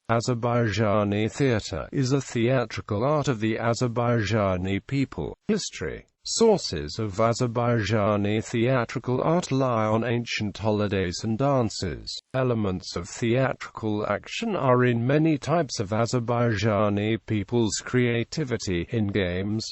Azerbaijani theatre is a theatrical art of the Azerbaijani people. History. Sources of Azerbaijani theatrical art lie on ancient holidays and dances. Elements of theatrical action are in many types of Azerbaijani people's creativity in games,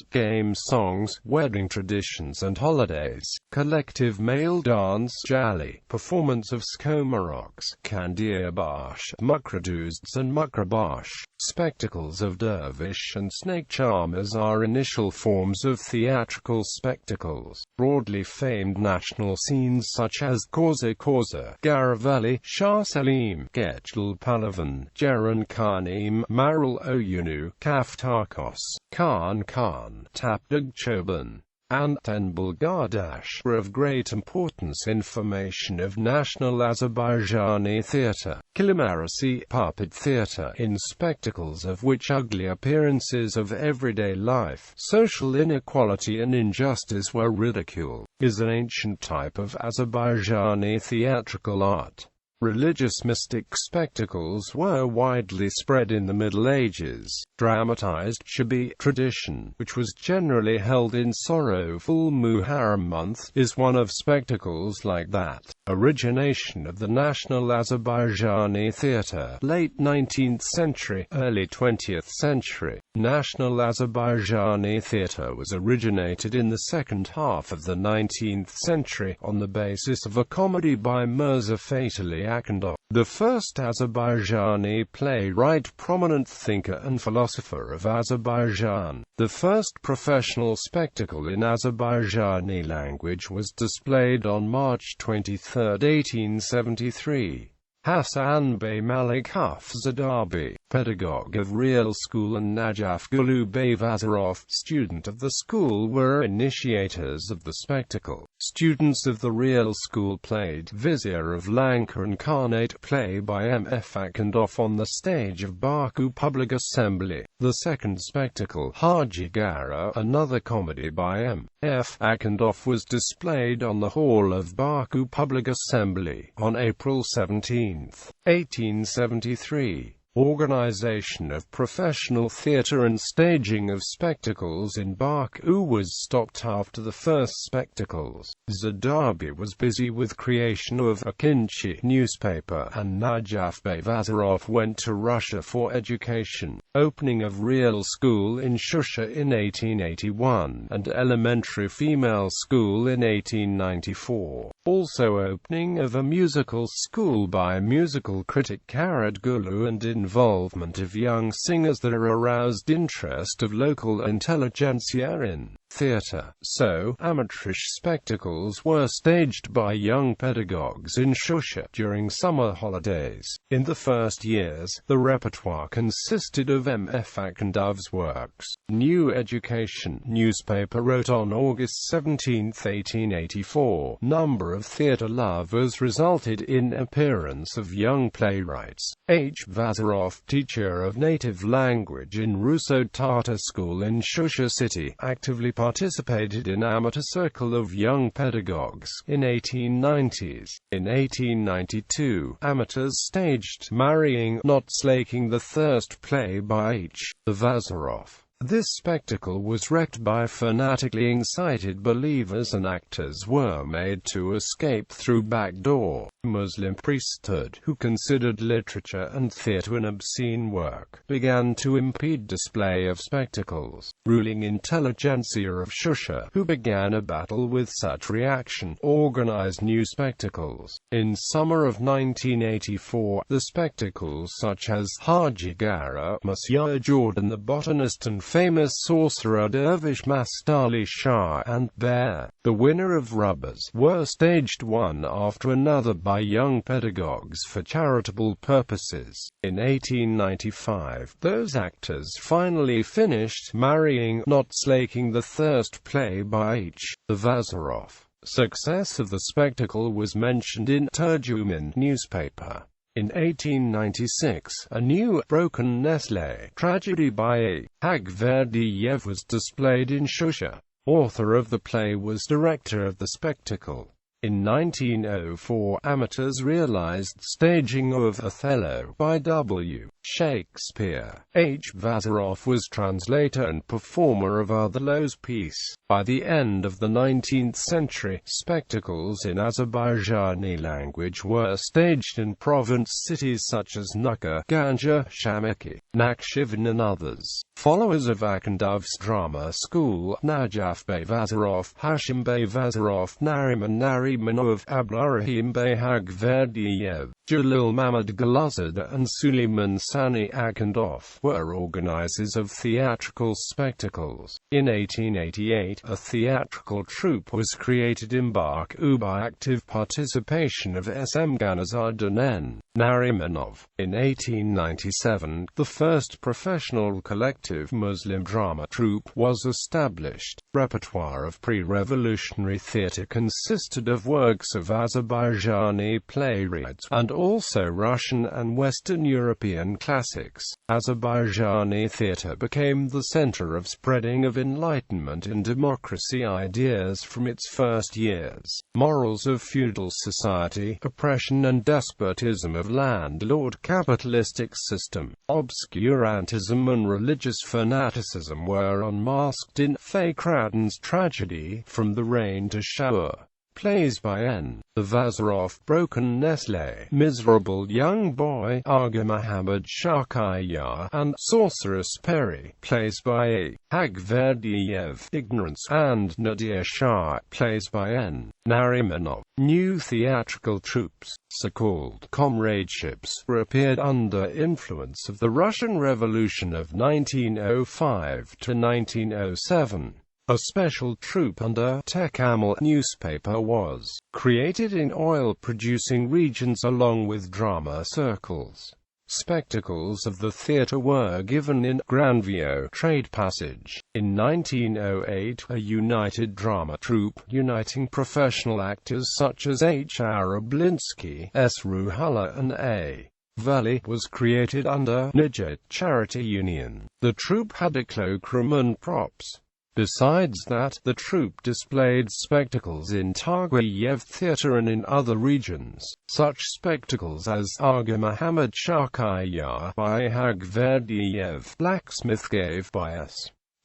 songs, wedding traditions and holidays. Collective male dance, jali, performance of skomaroks, kandirbash, mukraduzds and mukrabash. Spectacles of dervish and snake charmers are initial forms of theatrical spectacles. Broadly famed national scenes such as Korza Korza, Garaveli, Shah Selim, Geçdil Palavan, Ceren Khanim, Marul Oyunu, Kaftakos, Khan Khan, Tapdug Choban, and Tenbulgardash were of great importance in formation of national Azerbaijani theatre. Kilimarasi puppet theatre, in spectacles of which ugly appearances of everyday life, social inequality and injustice were ridiculed, is an ancient type of Azerbaijani theatrical art. Religious mystic spectacles were widely spread in the Middle Ages. Dramatized Shabi tradition, which was generally held in sorrowful Muharram month, is one of spectacles like that. Origination of the national Azerbaijani theatre, late 19th century, early 20th century. National Azerbaijani theatre was originated in the second half of the 19th century, on the basis of a comedy by Mirza Fatih Akundov, the first Azerbaijani playwright, prominent thinker and philosopher of Azerbaijan. The first professional spectacle in Azerbaijani language was displayed on March 23, 1873. Hasan Bey Malik Hafzadabi, pedagogue of Real School, and Najaf Gulu Bey Vazarov, student of the school, were initiators of the spectacle. Students of the Real School played Vizier of Lanka and Khanate play by M.F. Akundov on the stage of Baku Public Assembly. The second spectacle, Haji Gara, another comedy by M.F. Akundov, was displayed on the hall of Baku Public Assembly on April 17, 1873. Organization of professional theatre and staging of spectacles in Baku was stopped after the first spectacles. Zardabi was busy with creation of a Akinci newspaper, and Najaf Bey Vazarov went to Russia for education. Opening of Real School in Shusha in 1881, and elementary female school in 1894. Also opening of a musical school by musical critic Karat Gulu, and involvement of young singers that aroused interest of local intelligentsia in theatre. So, amateurish spectacles were staged by young pedagogues in Shusha during summer holidays. In the first years, the repertoire consisted of M.F. Akundov's works. New Education newspaper wrote on August 17, 1884. Number of theatre lovers resulted in appearance of young playwrights. H. Vazarov, teacher of native language in Russo-Tatar school in Shusha city, actively participated in amateur circle of young pedagogues in 1890s. In 1892, amateurs staged Marrying, Not Slaking the Thirst play by H. Vazarov. This spectacle was wrecked by fanatically incited believers, and actors were made to escape through back door. Muslim priesthood, who considered literature and theatre an obscene work, began to impede display of spectacles. Ruling intelligentsia of Shusha, who began a battle with such reaction, organized new spectacles. In summer of 1984, the spectacles such as Haji Gara, Monsieur Jordan the botanist, and famous sorcerer Dervish Mastali Shah, and Bear, the winner of rubbers, were staged one after another by young pedagogues for charitable purposes. In 1895, those actors finally finished Marrying, Not Slaking the Thirst play by H. Vazarov. Success of the spectacle was mentioned in Turjuman newspaper. In 1896, a new Broken Nestle tragedy by A. Hagverdiyev was displayed in Shusha. Author of the play was director of the spectacle. In 1904, amateurs realized staging of Othello by W. Shakespeare. H. Vazarov was translator and performer of Othello's piece. By the end of the 19th century, spectacles in Azerbaijani language were staged in province cities such as Nuka, Ganja, Shamaki, Nakhchivan and others. Followers of Akhandov's drama school, Najaf Bey Vazarov, Hashim Bey Vazarov, Nariman Narimanov, Abdurrahim Bey Hagverdiyev, Jalil Mamad Galazad and Suleiman Sani Akhandov were organizers of theatrical spectacles. In 1888, a theatrical troupe was created in Baku by active participation of SM Ganazad and N. Narimanov. In 1897, the first professional collective Muslim drama troupe was established. Repertoire of pre-revolutionary theatre consisted of works of Azerbaijani playwrights, and also Russian and Western European classics. Azerbaijani theatre became the center of spreading of Enlightenment and democracy ideas from its first years. Morals of feudal society, oppression and despotism of landlord capitalistic system, obscurantism and religious fanaticism were unmasked in Fakhreddin's tragedy, From the Rain to Shower. Plays by N. The Vazarov, Broken Nestle, Miserable Young Boy, Aga Muhammad Shakaya, and Sorceress Peri, plays by A. Hagverdiyev, Ignorance, and Nadir Shah, plays by N. Narimanov. New theatrical troupes, so-called comradeships, appeared under influence of the Russian Revolution of 1905 to 1907. A special troupe under Tekamel newspaper was created in oil-producing regions along with drama circles. Spectacles of the theatre were given in Grandview Trade Passage. In 1908, a united drama troupe, uniting professional actors such as H. Arablinsky, S. Ruhala and A. Valley, was created under Nijet Charity Union. The troupe had a cloakroom and props. Besides that, the troupe displayed spectacles in Targuyev Theatre and in other regions. Such spectacles as Aga Muhammad Shakaya by Hagverdiyev, Blacksmith Cave by S.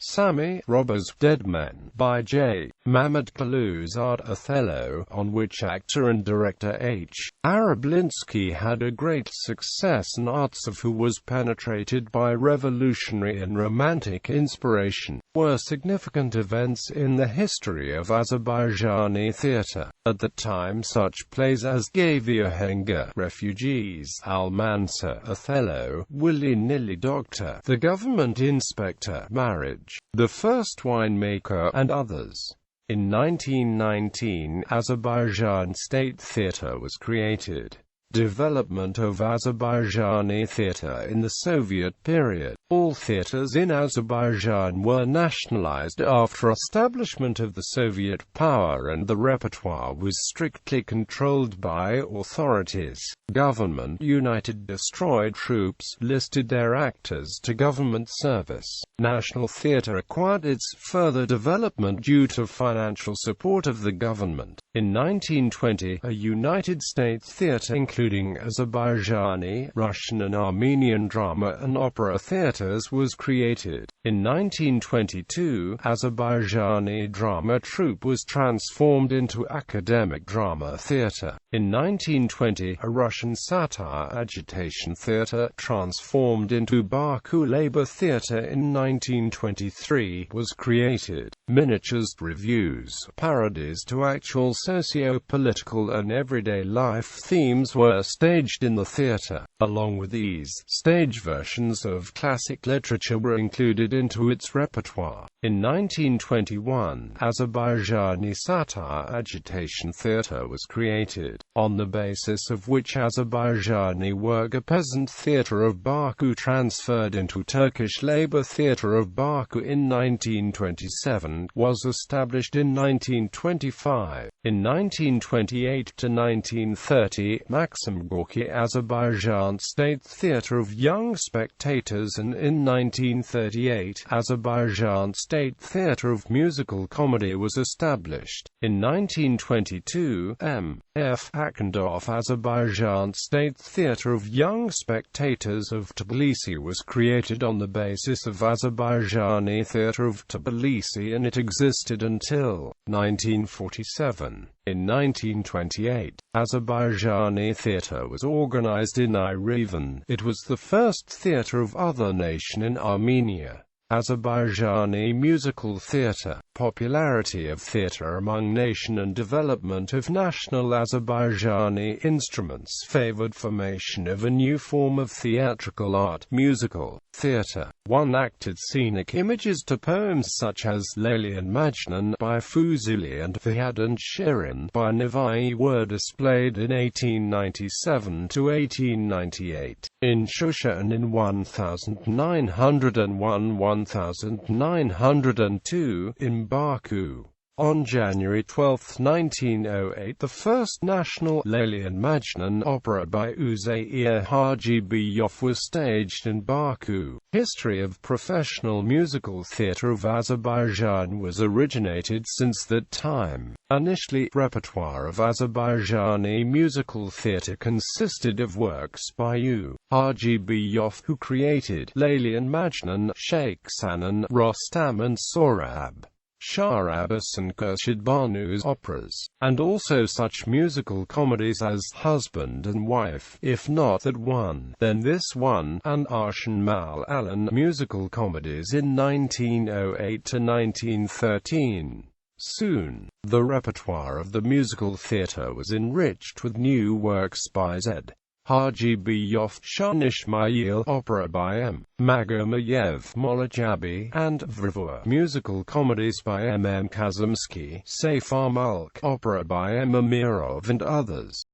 Sami, Robbers, Dead Men by J. Mamad Galuzad, Othello, on which actor and director H. Arablinsky had a great success, and Artsov, who was penetrated by revolutionary and romantic inspiration, were significant events in the history of Azerbaijani theatre. At the time, such plays as Gavyahenga, Refugees, Almansa, Othello, Willy-Nilly Doctor, The Government Inspector, Marriage, The First Winemaker, and others. In 1919, Azerbaijan State Theatre was created. Development of Azerbaijani theatre in the Soviet period. All theatres in Azerbaijan were nationalized after establishment of the Soviet power, and the repertoire was strictly controlled by authorities. Government united destroyed troops, listed their actors to government service. National theatre acquired its further development due to financial support of the government. In 1920, a United States theatre including Azerbaijani, Russian and Armenian drama and opera theatres was created. In 1922, Azerbaijani drama troupe was transformed into academic drama theatre. In 1920, a Russian satire agitation theatre, transformed into Baku Labor Theatre in 1923, was created. Miniatures, reviews, parodies to actual socio-political and everyday life themes were staged in the theatre. Along with these, stage versions of classic literature were included into its repertoire. In 1921, Azerbaijani satire agitation theatre was created, on the basis of which Azerbaijani Worker Peasant Theatre of Baku transferred into Turkish Labour Theatre of Baku in 1927, was established in 1925. In 1928 to 1930, Maxim Gorky Azerbaijan State Theatre of Young Spectators, and in 1938, Azerbaijan State Theatre of Musical Comedy was established. In 1922, M.F. Akhundov Azerbaijan State Theatre of Young Spectators of Tbilisi was created on the basis of Azerbaijani Theatre of Tbilisi, and it existed until 1947. In 1928, Azerbaijani theatre was organized in Yerevan. It was the first theatre of other nation in Armenia. Azerbaijani musical theatre, popularity of theatre among nation and development of national Azerbaijani instruments favored formation of a new form of theatrical art, musical theatre. One-acted scenic images to poems such as Leyli and Majnun by Fuzuli and Fahad and Shirin by Navai were displayed in 1897 to 1898, in Shusha and in 1901–1902, in Baku. On January 12, 1908, the first national Leyli and Majnun opera by Uzeyir Hajibeyov was staged in Baku. History of professional musical theatre of Azerbaijan was originated since that time. Initially, repertoire of Azerbaijani musical theatre consisted of works by U. Hajibeyov, who created Leyli and Majnun, Sheikh Sanan, Rostam and Sohrab, Shah Abbas and Khurshid Banu's operas, and also such musical comedies as Husband and Wife, If Not That One, Then This One, and Arshan Mal Alan musical comedies in 1908 to 1913. Soon, the repertoire of the musical theatre was enriched with new works by Z. Hajibeyov, Shah Ismail, opera by M. Magomayev, Molajabi, and Vrivua, musical comedies by M. Kazimsky, Safar Mulk, opera by M. Amirov and others.